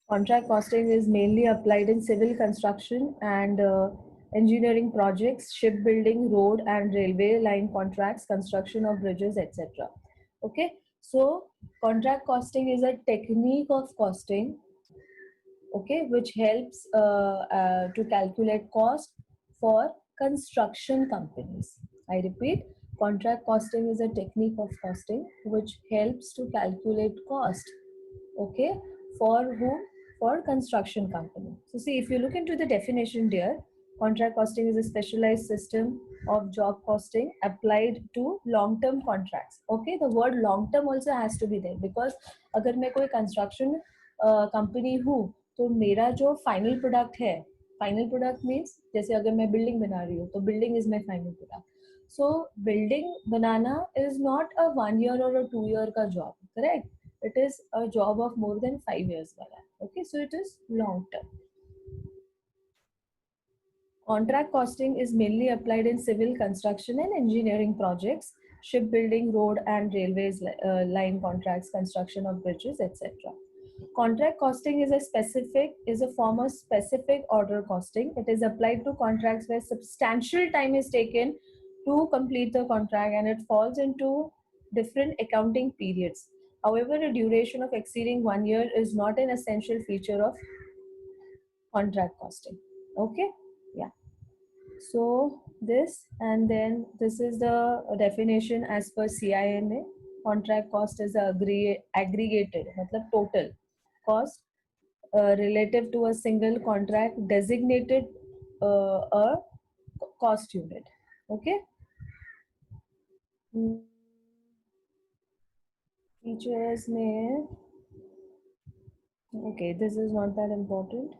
Contract costing is mainly applied in civil construction and engineering projects, shipbuilding, road and railway line contracts, construction of bridges, etc. Okay, so contract costing is a technique of costing, okay, which helps to calculate cost for construction companies. I repeat, contract costing is a technique of costing which helps to calculate cost, okay, for whom? For construction company. So see, if you look into the definition there, contract costing is a specialized system of job costing applied to long term contracts. Okay, the word long term also has to be there, because अगर मैं कोई construction company हूँ तो मेरा जो final product है, final product means जैसे अगर मैं बिल्डिंग बना रही हूँ तो building is my final product. So building banana is not a 1 year और a 2 year का job, correct? It is a job of more than 5 years wala. Okay, so it is long term. Contract costing is mainly applied in civil construction and engineering projects, shipbuilding, road and railways line contracts, construction of bridges, etc. Contract costing is a form of specific order costing. It is applied to contracts where substantial time is taken to complete the contract and it falls into different accounting periods. However, a duration of exceeding 1 year is not an essential feature of contract costing. Okay, yeah. So this, and then this is the definition as per CIMA. Contract cost is aggregated, matlab total cost relative to a single contract designated a cost unit. Okay. Features may, okay, this is not that important.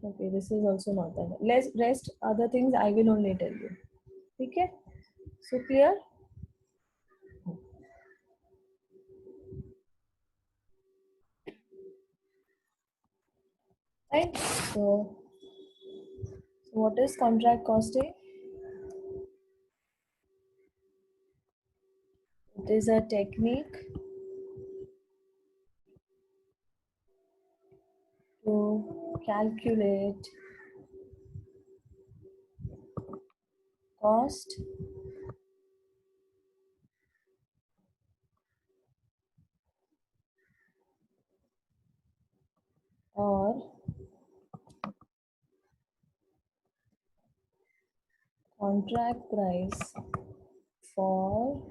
Okay, this is also not that. Let's rest other things I will only tell you. Okay, so clear? Right. So what is contract costing? It is a technique to calculate cost or contract price for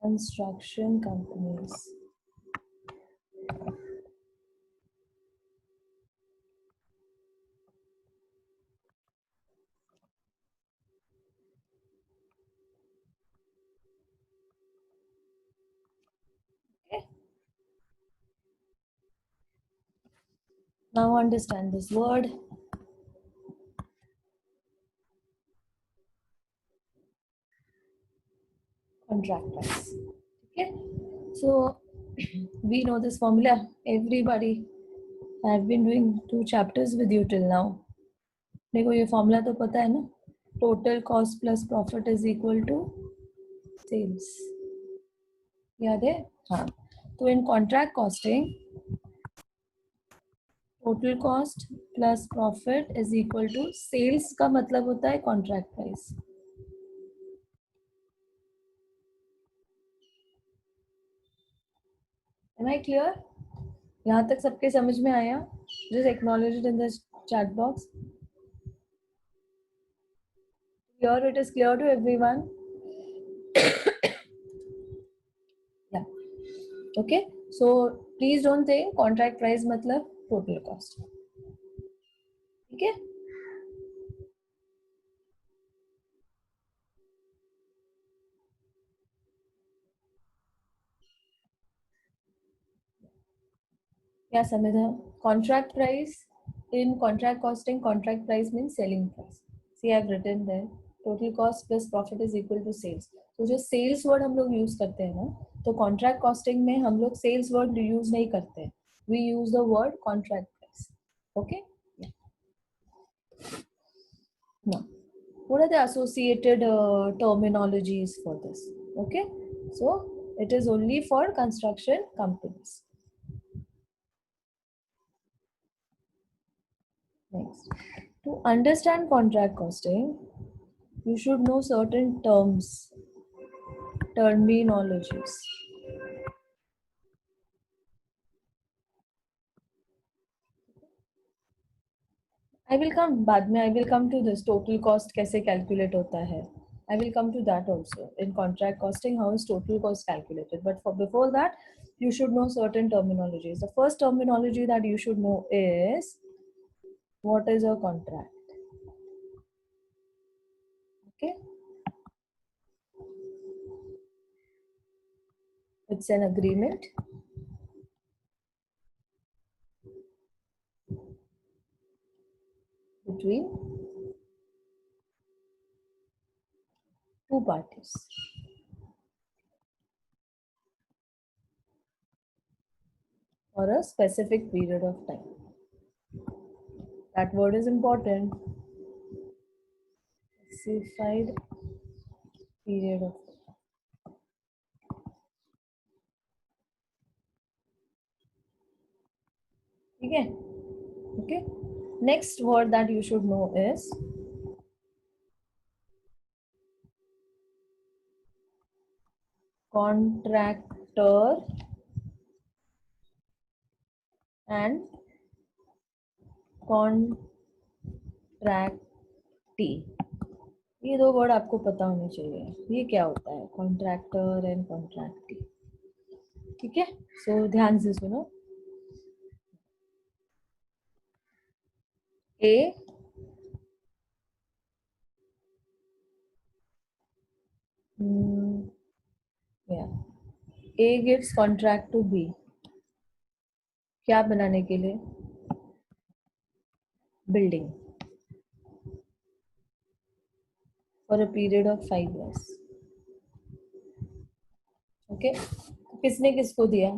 construction companies. Okay. Now understand this word. Contract price. Okay. So we know this formula. Everybody, I've been doing 2 chapters with you till now. देखो ये formula तो पता है ना, total cost plus profit is equal to sales, याद है? हाँ. तो in contract costing total cost plus profit is equal to sales का मतलब होता है contract price. Am I clear? यहाँ तक सबके समझ में आया? Just acknowledge it in the chat box. Here it is clear to everyone. Yeah. Okay. So please don't think contract price मतलब total cost. ठीक है? क्या समझा? Contract price in contract costing, contract price means selling price. See, I have written there. Total cost plus profit is equal to sales. तो जो sales word हम लोग use करते हैं ना, तो contract costing में हम लोग sales word use नहीं करते हैं. We use the word contract price. Okay? Yeah. Now, what are the associated terminologies for this? Okay? So, it is only for construction companies. Next, to understand contract costing, you should know certain terms, terminologies. I will come बाद में. I will come to this total cost कैसे calculate होता है. I will come to that also in contract costing. How is total cost calculated? But before that, you should know certain terminologies. The first terminology that you should know is what is a contract. Okay, it's an agreement between two parties. For a specific period of time. That word is important. Specified period of time. ठीक है? Okay. Next word that you should know is contractor and contractee. ये दो word आपको पता होने चाहिए. ये क्या होता है? Contractor and contractee. ठीक है, सो ध्यान से सुनो. A A gives contract to B. क्या बनाने के लिए? Building for a period of 5 years. Okay, किसने किसको दिया?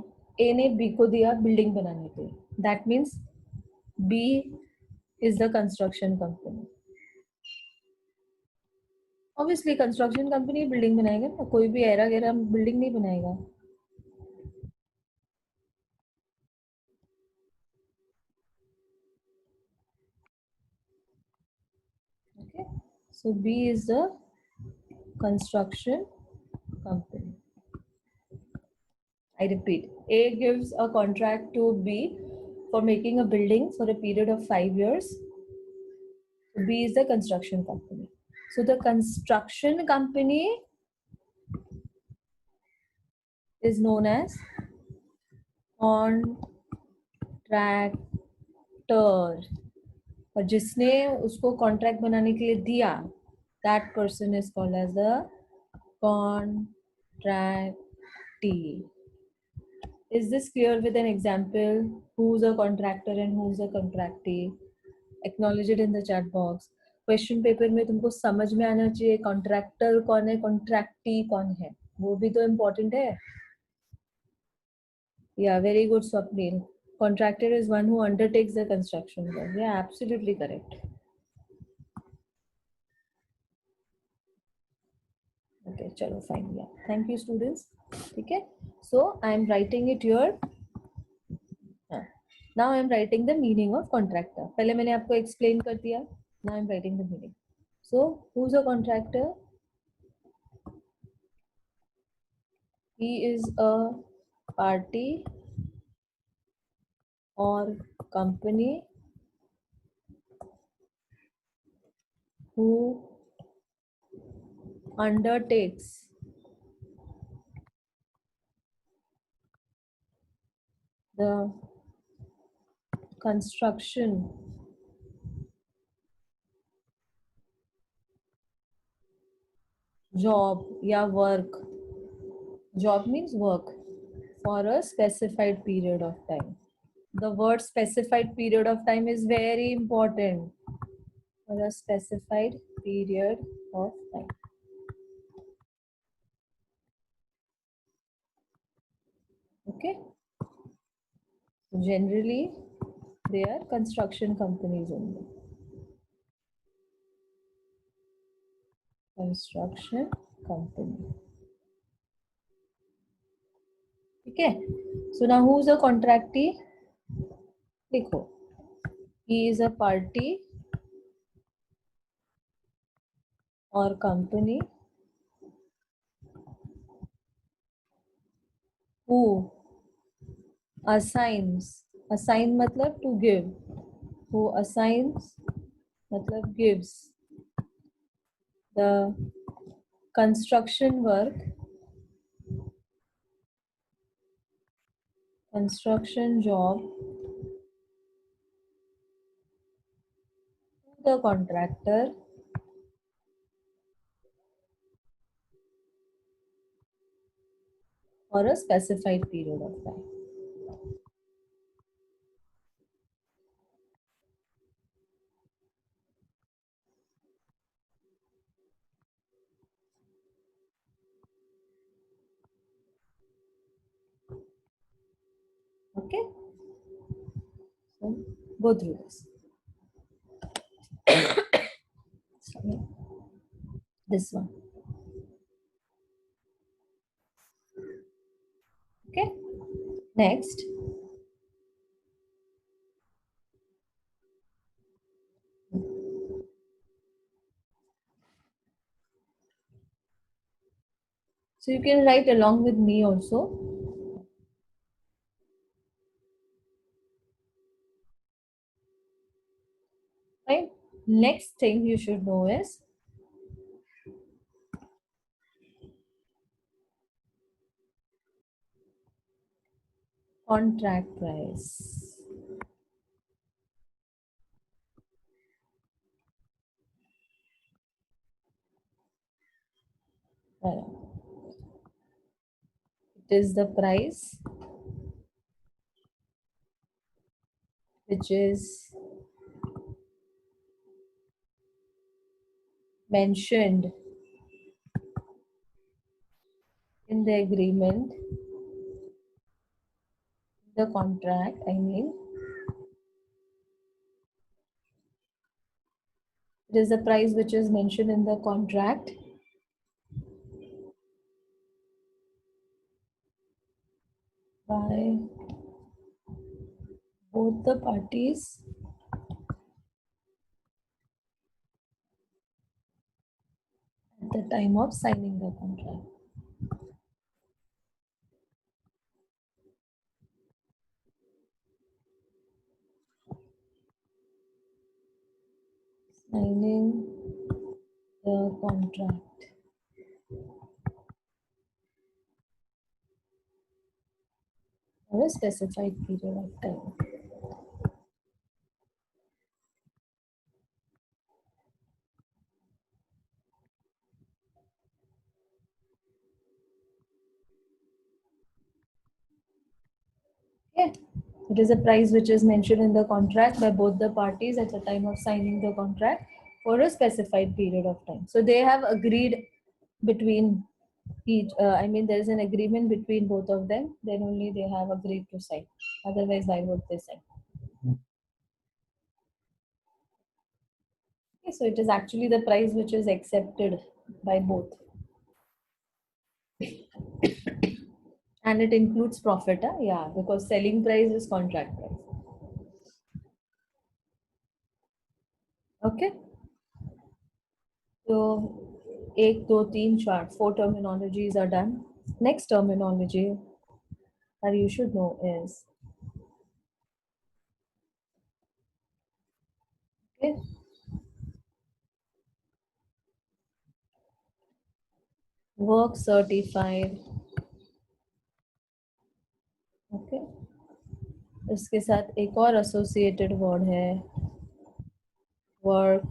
ए ने बी को दिया बिल्डिंग बनाने के लिए. That means B is the construction company. Obviously construction company building बनाएगा ना. कोई भी एरा गैरा बिल्डिंग नहीं बनाएगा. Okay, so B is the construction company. I repeat, A gives a contract to B for making a building for a period of 5 years. B is the construction company. So the construction company is known as contractor. और जिसने उसको contract बनाने के लिए दिया, that person is called as the contractee. Is this clear with an example? Who's a contractor and who's a contractee? Acknowledge it in the chat box. Question paper में तुमको समझ में आना चाहिए कॉन्ट्रैक्टर कौन है, कॉन्ट्रैक्टी कौन है. वो भी तो इम्पोर्टेंट है. Yeah, very good, Swapnil. Contractor is one who undertakes the construction work. Yeah, absolutely correct. Okay, chalo, fine. Yeah, thank you, students. Okay, so I am writing it here. Now I am writing the meaning of contractor. पहले मैंने आपको explain कर दिया. Now I am writing the meaning. So, who's a contractor? He is a party or company who undertakes the construction job या work. Job means work for a specified period of time. The word specified period of time is very important. For a specified period of time. Okay. Generally, they are construction companies only. Construction company. Okay. So now who's a contractee? देखो, He is a party or company who assigns, assign मतलब to give, who assigns मतलब gives the construction work, construction job to the contractor for a specified period of time. Okay, so go through this. Sorry. This one. Okay, next. So you can write along with me also. Right? Next thing you should know is contract price. It is the price which is mentioned in the agreement, the contract, I mean. It is the price which is mentioned in the contract by both the parties at the time of signing the contract. Signing the contract. For a specified period of time. Okay. It is a price which is mentioned in the contract by both the parties at the time of signing the contract for a specified period of time. So they have agreed between each, I mean, there is an agreement between both of them, then only they have agreed to sign. Otherwise, why would they sign? Okay, so it is actually the price which is accepted by both. And it includes profit, yeah, because selling price is contract price. Okay. So, 1, 2, 3, 4, 4 terminologies are done. Next terminology that you should know is, okay, work certified. Okay. इसके साथ एक और associated word है work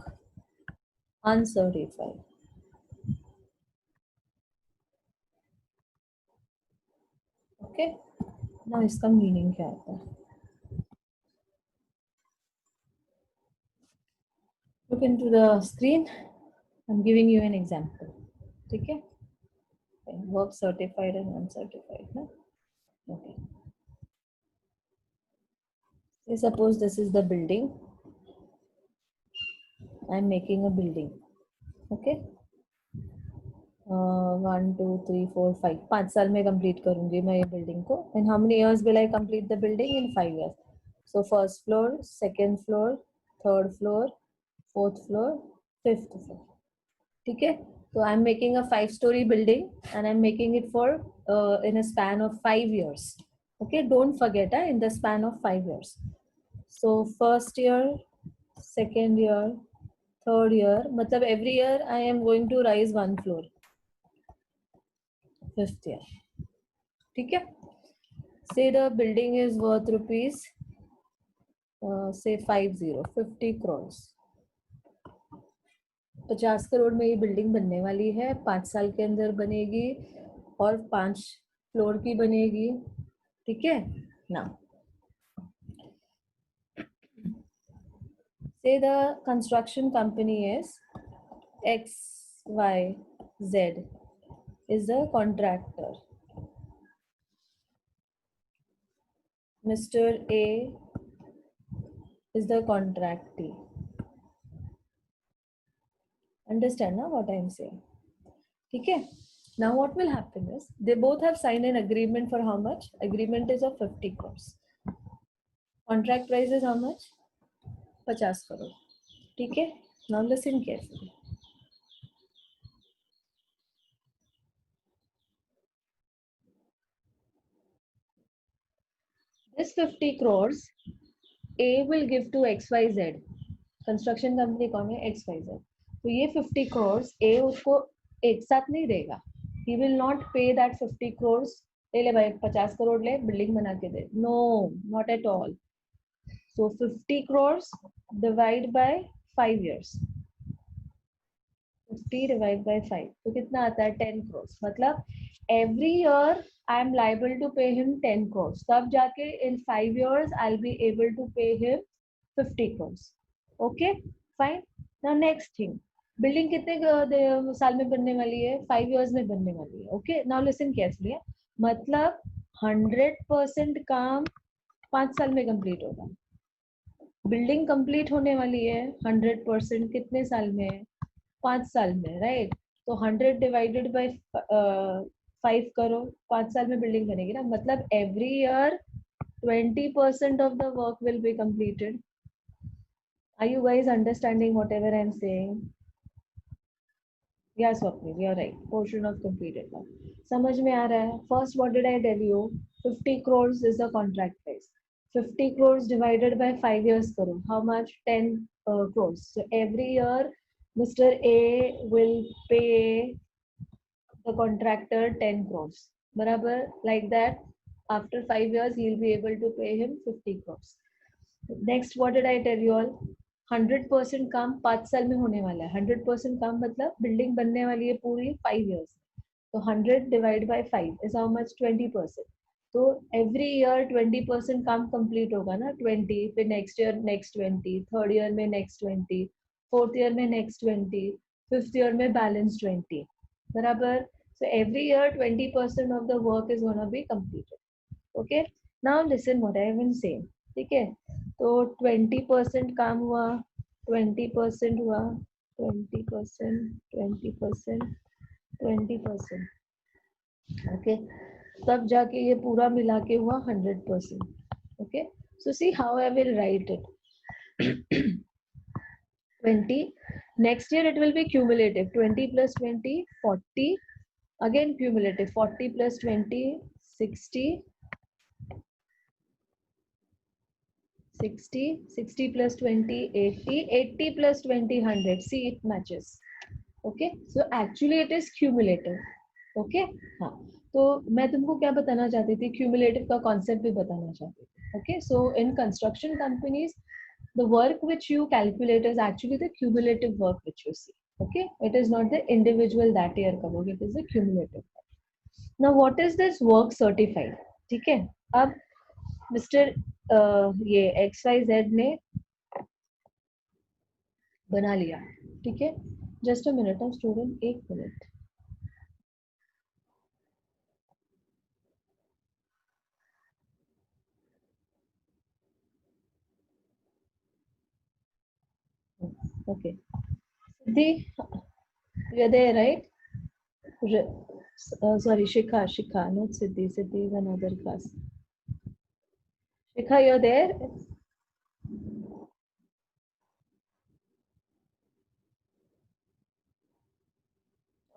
uncertified. Okay. Now इसका meaning क्या आता है? Look into the screen. I'm giving you an example. ठीक है? Work certified and uncertified. No? Okay. Say suppose this is the building. I'm making a building. Okay. 1, 2, 3, 4, 5. 5 साल में complete करूँगी मैं ये building को. In how many years will I complete the building? In 5 years. So first floor, second floor, third floor, fourth floor, fifth floor. ठीक है, so I'm making a 5-story building and I'm making it for in a span of 5 years. Okay, don't forget in the span of 5 years. So first year, second year, third year, मतलब every year I am going to rise 1 floor. Fifth year, ठीक है. Say the building is worth rupees say 50 crores. 50 crore में ये building बनने वाली है, 5 साल के अंदर बनेगी और 5 फ्लोर की बनेगी. ठीक है ना. Say the construction company is XYZ is the contractor. Mr. A is the contractee. Understand now what I am saying? Okay. Now what will happen is they both have signed an agreement for how much? Agreement is of 50 crores. Contract price is how much? 50 crore. Okay. Now listen carefully. This 50 crores A will give to XYZ. Construction company कौन है? XYZ. तो ये 50 crores A उसको एक साथ नहीं देगा. He will not pay that 50 crores. ले भाई 50 करोड़ ले बिल्डिंग बना के दे. No, not at all. So 50 crores divide by 5 years. 50 divided by 5. तो कितना आता है? 10 crores. मतलब every year I am liable to pay him 10 crores. तब जाके in 5 years I'll be able to pay him 50 crores. Okay, fine. Now next thing. Building कितने साल में बनने वाली है? 5 years में बनने वाली है. Okay, now listen carefully. मतलब 100% काम 5 साल में कंप्लीट होगा. बिल्डिंग कंप्लीट होने वाली है 100% कितने साल में? 5 साल में, राइट. तो 100 डिवाइडेड बाय 5 करो, 5 साल में बिल्डिंग बनेगी ना. मतलब every year 20% of the work will be completed. Are you guys understanding whatever I am saying? Yes, Swapnil, you're right. Portion of completed work. समझ में आ रहा है? First, what did I tell you? 50 crores is the contract price. 50 crores divided by 5 years करो. How much? 10 crores. So every year, Mr. A will pay the contractor 10 crores. बराबर? Like that, after 5 years, he'll be able to pay him 50 crores. Next, what did I tell you all? 100% काम 5 साल में होने वाला है. 100% काम मतलब building बनने वाली है पूरी 5 years. तो 100 divided by 5 is how much? 20%. तो every year 20% काम complete होगा ना. 20, फिर next year next 20, third year में next 20, fourth year में next 20, fifth year में balance 20. बराबर? So every year 20% of the work is gonna be completed. Okay. Now listen what I have been saying. ठीक है. तो 20% काम हुआ, 20% हुआ, 20%, 20%, 20%. ओके, तब जाके ये पूरा मिला के हुआ 100%. Okay, so see how I will write it. 20. Next year it will be cumulative. 20 plus 20, 40. Again cumulative. 40 plus 20, 60. 60, 60 plus 20, 80, 80 plus 20, 100. See, it matches. Okay, so actually it is cumulative. Okay, हाँ. तो मैं तुमको क्या बताना चाहती थी? Cumulative का concept भी बताना चाहती थी. Okay, so in construction companies, the work which you calculate is actually the cumulative work which you see. Okay, it is not the individual that year का work, it is the cumulative. Now, what is this work certified? ठीक है, अब mister ये XYZ ने बना लिया. ठीक है, just a minute of student, 1 minute. Okay, Siddhi, you're there, right? Sorry, Shikha, not Siddhi. Siddhi is another class. Shikha, you're there?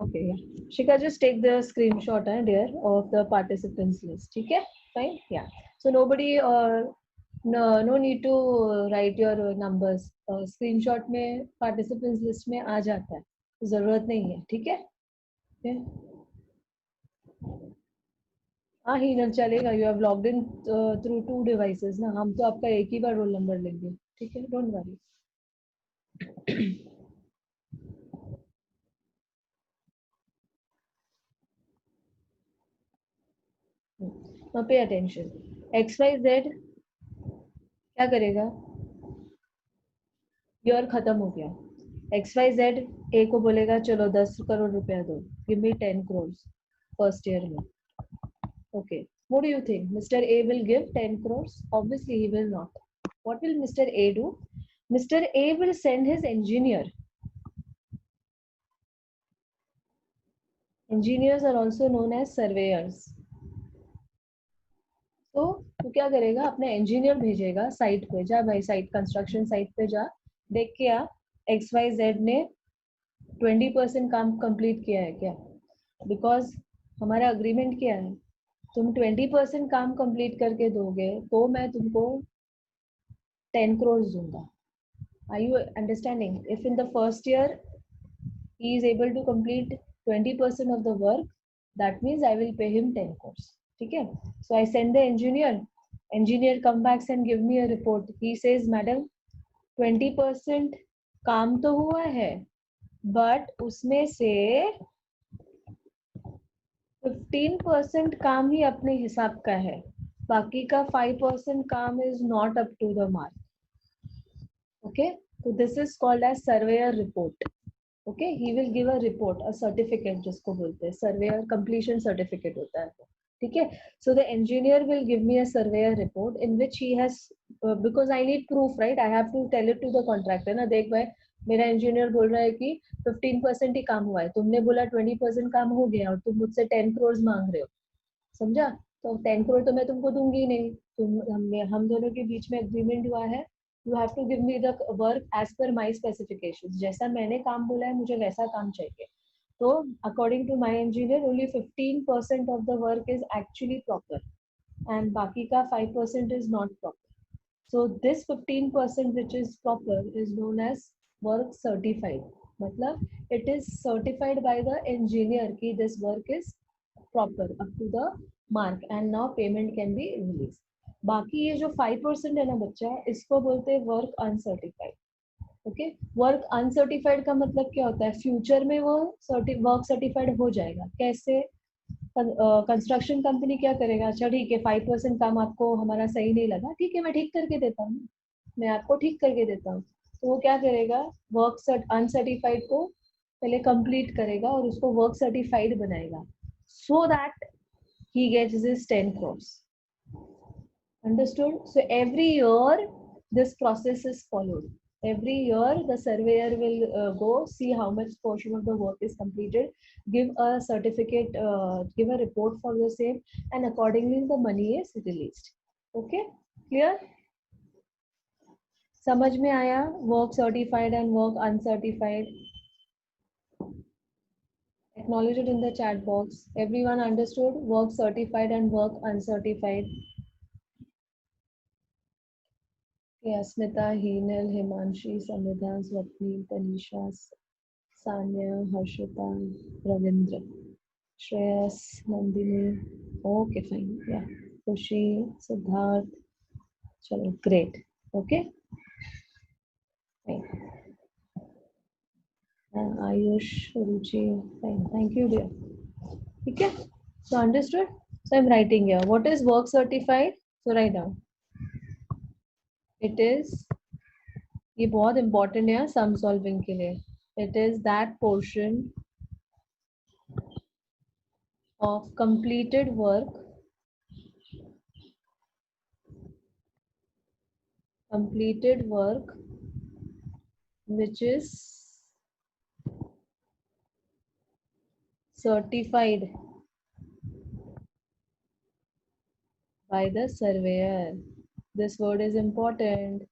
Okay, yeah. Shika, just take the screenshot, dear, of the participants list. Okay, fine, yeah. So nobody, no need to write your numbers. Screenshot में participants list में आ जाता है, जरूरत नहीं है, ठीक है? Okay. हाँ हीनल चलेगा. You have logged in through 2 devices ना. हम तो आपका एक ही बार रोल नंबर लेंगे, ठीक है? Don't worry. Now pay attention. XYZ क्या करेगा? ईयर खत्म हो गया. XYZ ए को बोलेगा चलो 10 करोड़ रुपया दो. Give me 10 crores first year में. Okay. What do you think? Mr. A will give 10 crores? Obviously he will not. What will Mr. A do? Mr. A will send his engineer. Engineers are also known as surveyors. तो क्या करेगा? अपने engineer भेजेगा site पे. जा भाई site construction site पे जा, देख के आ XYZ ने 20% काम कंप्लीट किया है क्या? बिकॉज हमारा अग्रीमेंट क्या है? तुम 20% काम कंप्लीट करके दोगे तो मैं तुमको 10 करोड़ दूंगा. Are you understanding? If in the first year he is able to complete 20% of the work, that means I will pay him 10 crores. ठीक है? So I send the engineer. Engineer come back and give me a report. He says, madam, 20% काम तो हुआ है, but उसमें से 15% काम ही अपने हिसाब का है. बाकी का 5% काम is not up to the mark. Okay? So this is called as surveyor report. Okay, he will give a report, a certificate जिसको बोलते हैं surveyor completion certificate होता है. ठीक है? So the engineer will give me a surveyor report in which he has because I need proof, right? I have to tell it to the contractor ना, देख भाई मेरा engineer बोल रहा है कि 15% ही काम हुआ है, तुमने बोला 20% काम हो गया और तुम मुझसे 10 crores मांग रहे हो. समझा? तो 10 करोड़ तो मैं तुमको दूंगी ही नहीं. हम दोनों के बीच में एग्रीमेंट हुआ है. You have to give me the work as per my specification. जैसा मैंने काम बोला है मुझे वैसा काम चाहिए. तो according to my engineer only 15% of the work is actually proper and बाकी का 5% is not proper. So this 15% which is proper is known as work certified. मतलब it is certified by the engineer कि this work is proper up to the mark and now payment can be released. बाकी ये जो 5% है ना बच्चा, इसको बोलते हैं work uncertified. Okay, work uncertified का मतलब क्या होता है? फ्यूचर में वो वर्क सर्टिफाइड हो जाएगा. कैसे? कंस्ट्रक्शन कंपनी क्या करेगा? अच्छा ठीक है, 5% काम आपको हमारा सही नहीं लगा, ठीक है मैं ठीक करके देता हूँ, मैं आपको ठीक करके देता हूँ. तो वो क्या करेगा? वर्क अनसर्टिफाइड को पहले कंप्लीट करेगा और उसको वर्क सर्टिफाइड बनाएगा so that he gets his 10 crores. Understood? So every year this process is followed. Every year the surveyor will go see how much portion of the work is completed, give a certificate, give a report for the same, and accordingly the money is released. Okay, clear? समझ में आया? Work certified and work uncertified. Acknowledge it in the chat box. Everyone understood? Work certified and work uncertified. Smita, Heenal, Himanshi, Samidha, Swapnil, Tanisha, Sanya, Harshita, Ravindra, Shreyas, Nandini. Okay, fine. Yeah. Kushi, Siddharth. Chalo, great. Okay. Fine. Ayush, Ruchi. Fine. Thank you, dear. Okay. So understood? So I'm writing here. What is work certified? So write down. It is, ये बहुत important है sum solving के लिए. It is that portion of completed work which is certified by the surveyor. This word is important.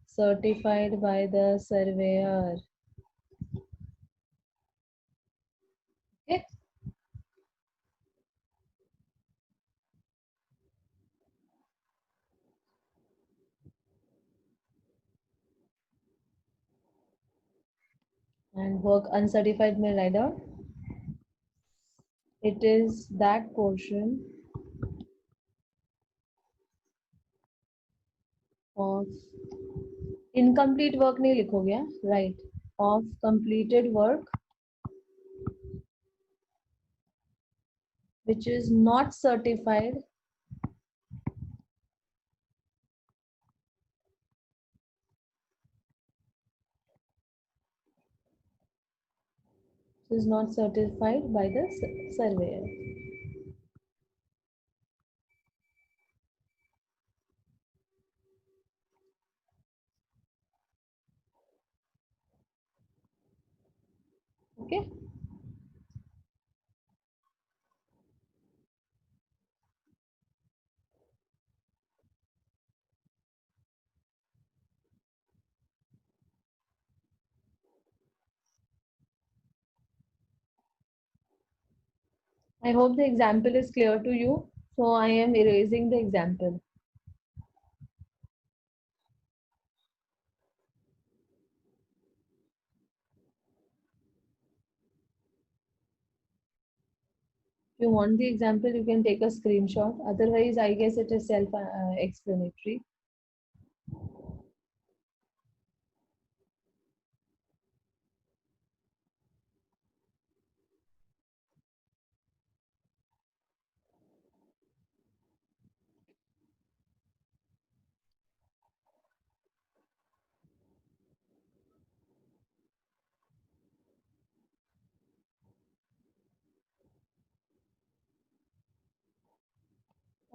Certified by the surveyor. and work uncertified may write down. It is that portion of incomplete work नहीं लिखोगे, right? Of completed work which is not certified by the surveyor. Okay. I hope the example is clear to you. So I am erasing the example. If you want the example, you can take a screenshot. Otherwise, I guess it is self-explanatory.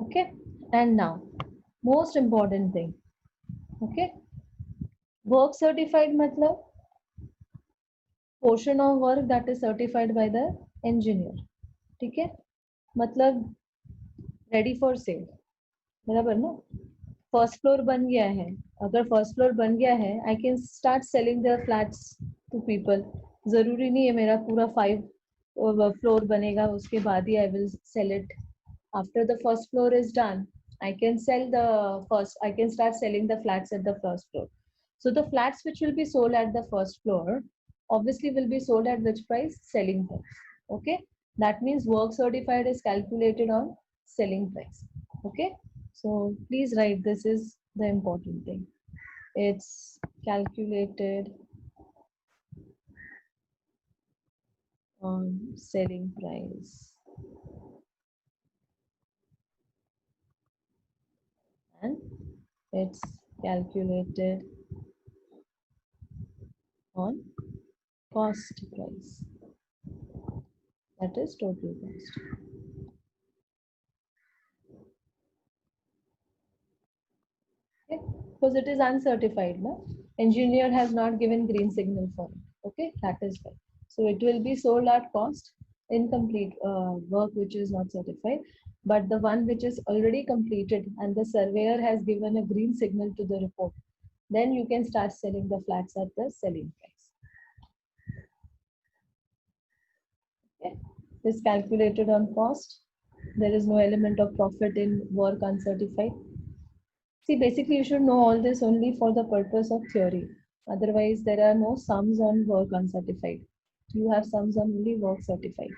Okay. And now, most important thing. Okay. Work certified matlab portion of work that is certified by the engineer. ठीक है, मतलब ready for sale, बराबर ना? First floor बन गया है, अगर first floor बन गया है, I can start selling the flats to people. जरूरी नहीं है मेरा पूरा 5 फ्लोर बनेगा उसके बाद ही I will sell it. After the first floor is done, I can sell the I can start selling the flats at the first floor. So the flats which will be sold at the first floor obviously will be sold at which price? Selling price. Okay. That means work certified is calculated on selling price. Okay. So please write, this is the important thing. It's calculated on selling price. And it's calculated on cost price. That is total cost. Okay, because it is uncertified, no? Engineer has not given green signal for it. Okay, that is why. So it will be sold at cost, incomplete work which is not certified, but the one which is already completed and the surveyor has given a green signal to the report, then you can start selling the flats at the selling price. Okay, is calculated on cost. There is no element of profit in work uncertified. See, basically, you should know all this only for the purpose of theory. Otherwise, there are no sums on work uncertified. You have sums on only work certified.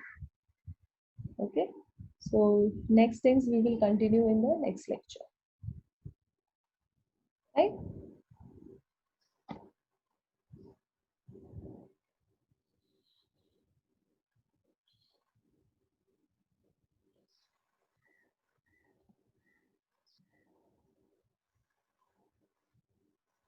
Okay. So next things we will continue in the next lecture. Right?